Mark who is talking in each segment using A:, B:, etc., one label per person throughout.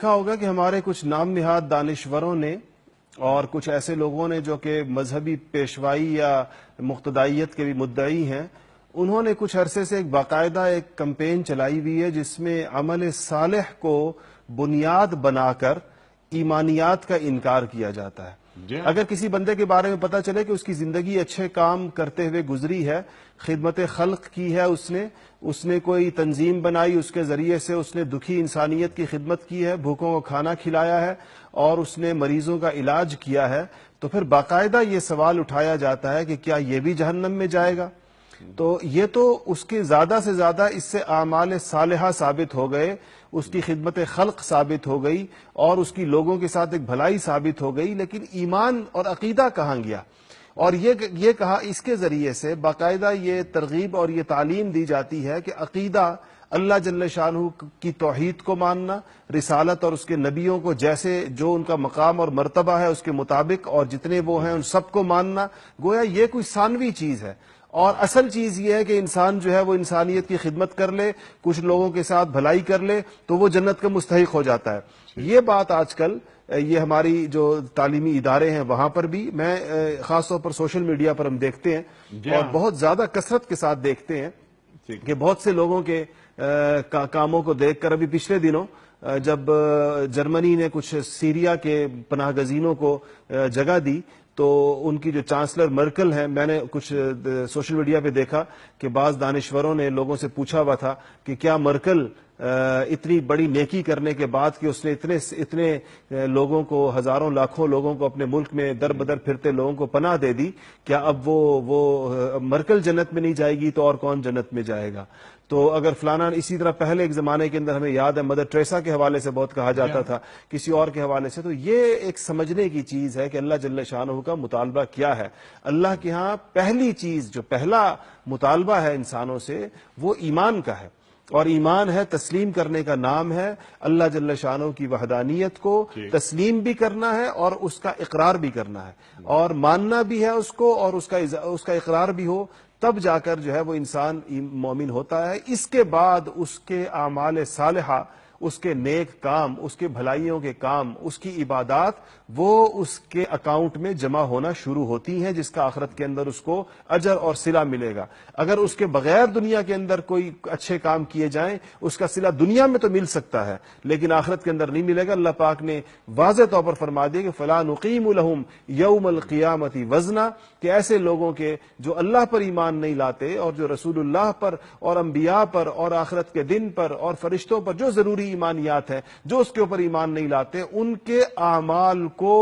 A: دیکھا ہوگا کہ ہمارے کچھ نام نہاد دانشوروں نے اور کچھ ایسے لوگوں نے جو کہ مذہبی پیشوائی یا مقتدائیت کے بھی مدعی ہیں، انہوں نے کچھ عرصے سے ایک باقاعدہ ایک کمپین چلائی ہوئی ہے جس میں عمل صالح کو بنیاد بنا کر ایمانیات کا انکار کیا جاتا ہے۔ اگر کسی بندے کے بارے میں پتہ چلے کہ اس کی زندگی اچھے کام کرتے ہوئے گزری ہے، خدمت خلق کی ہے، اس نے کوئی تنظیم بنائی، اس کے ذریعے سے اس نے دکھی انسانیت کی خدمت کی ہے، بھوکوں کو کھانا کھلایا ہے اور اس نے مریضوں کا علاج کیا ہے، تو پھر باقاعدہ یہ سوال اٹھایا جاتا ہے کہ کیا یہ بھی جہنم میں جائے گا؟ تو یہ تو اس کے زیادہ سے زیادہ اس سے اعمال صالحہ ثابت ہو گئے، اس کی خدمت خلق ثابت ہو گئی اور اس کی لوگوں کے ساتھ ایک بھلائی ثابت ہو گئی، لیکن ایمان اور عقیدہ کہاں گیا؟ اور یہ کہا، اس کے ذریعے سے باقاعدہ یہ ترغیب اور یہ تعلیم دی جاتی ہے کہ عقیدہ اللہ جل شانہ کی توحید کو ماننا، رسالت اور اس کے نبیوں کو جیسے جو ان کا مقام اور مرتبہ ہے اس کے مطابق اور جتنے وہ ہیں ان سب کو ماننا، گویا یہ کوئی ثانوی چیز ہے، اور اصل چیز یہ ہے کہ انسان جو ہے وہ انسانیت کی خدمت کر لے، کچھ لوگوں کے ساتھ بھلائی کر لے تو وہ جنت کا مستحق ہو جاتا ہے۔ یہ بات آج کل یہ ہماری جو تعلیمی ادارے ہیں وہاں پر بھی، میں خاص طور پر سوشل میڈیا پر ہم دیکھتے ہیں اور بہت زیادہ کثرت کے ساتھ دیکھتے ہیں کہ بہت سے لوگوں کے کاموں کو دیکھ کر، ابھی پچھلے دنوں جب جرمنی نے کچھ سیریا کے پناہ گزینوں کو جگہ دی تو ان کی جو چانسلر مرکل ہیں، میں نے کچھ سوشل میڈیا پہ دیکھا کہ بعض دانشوروں نے لوگوں سے پوچھا ہوا تھا کہ کیا مرکل اتنی بڑی نیکی کرنے کے بعد کہ اس نے اتنے لوگوں کو، ہزاروں لاکھوں لوگوں کو اپنے ملک میں در بدر پھرتے لوگوں کو پناہ دے دی، کیا اب وہ مرکل جنت میں نہیں جائے گی تو اور کون جنت میں جائے گا؟ تو اگر فلانا، اسی طرح پہلے ایک زمانے کے اندر ہمیں یاد ہے مدر ٹریسا کے حوالے سے بہت کہا جاتا تھا، کسی اور کے حوالے سے، تو یہ ایک سمجھنے کی چیز ہے کہ اللہ جل شانہ کا مطالبہ کیا ہے۔ اللہ کے ہاں پہلی چیز، جو پہلا مطالبہ ہے انسانوں سے، وہ ایمان کا ہے، اور ایمان ہے تسلیم کرنے کا نام ہے، اللہ جل شانہ کی وحدانیت کو تسلیم بھی کرنا ہے اور اس کا اقرار بھی کرنا ہے، اور ماننا بھی ہے اس کو، اور اس کا اقرار بھی ہو، تب جا کر جو ہے وہ انسان مومن ہوتا ہے۔ اس کے بعد اس کے اعمال صالحہ، اس کے نیک کام، اس کے بھلائیوں کے کام، اس کی عبادات، وہ اس کے اکاؤنٹ میں جمع ہونا شروع ہوتی ہیں، جس کا آخرت کے اندر اس کو اجر اور صلہ ملے گا۔ اگر اس کے بغیر دنیا کے اندر کوئی اچھے کام کیے جائیں، اس کا صلہ دنیا میں تو مل سکتا ہے لیکن آخرت کے اندر نہیں ملے گا۔ اللہ پاک نے واضح طور پر فرما دیا کہ فَلَا نُقِيمُ لَهُمْ يَوْمَ الْقِيَامَةِ وَزْنًا، کہ ایسے لوگوں کے جو اللہ پر ایمان نہیں لاتے اور جو رسول اللہ پر اور انبیاء پر اور آخرت کے دن پر اور فرشتوں پر جو ضروری ایمانیات ہیں، جو اس کے اوپر ایمان نہیں لاتے، ان کے اعمال کو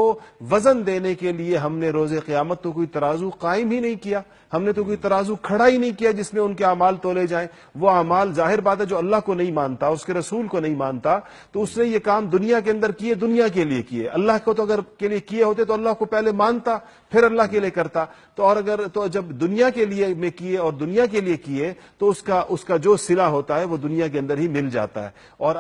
A: وزن دینے کے لیے ہم نے روز قیامت تو کوئی ترازو قائم ہی نہیں کیا، ہم نے تو کوئی ترازو کھڑا ہی نہیں کیا جس میں ان کے اعمال تولے جائیں۔ وہ اعمال ظاہر بات ہے جو اللہ کو نہیں مانتا، اس کے رسول کو نہیں مانتا، تو اس نے یہ کام دنیا کے اندر کیے، دنیا کے لیے کیے۔ اللہ کو تو اگر کے لیے کیے ہوتے تو اللہ کو پہلے مانتا پھر اللہ کے لیے کرتا، تو جب دنیا کے لیے میں کیے اور دنیا کے لیے کیے تو اس کا جو صلہ ہوتا ہے وہ دنیا کے اندر ہی مل جاتا ہے، اور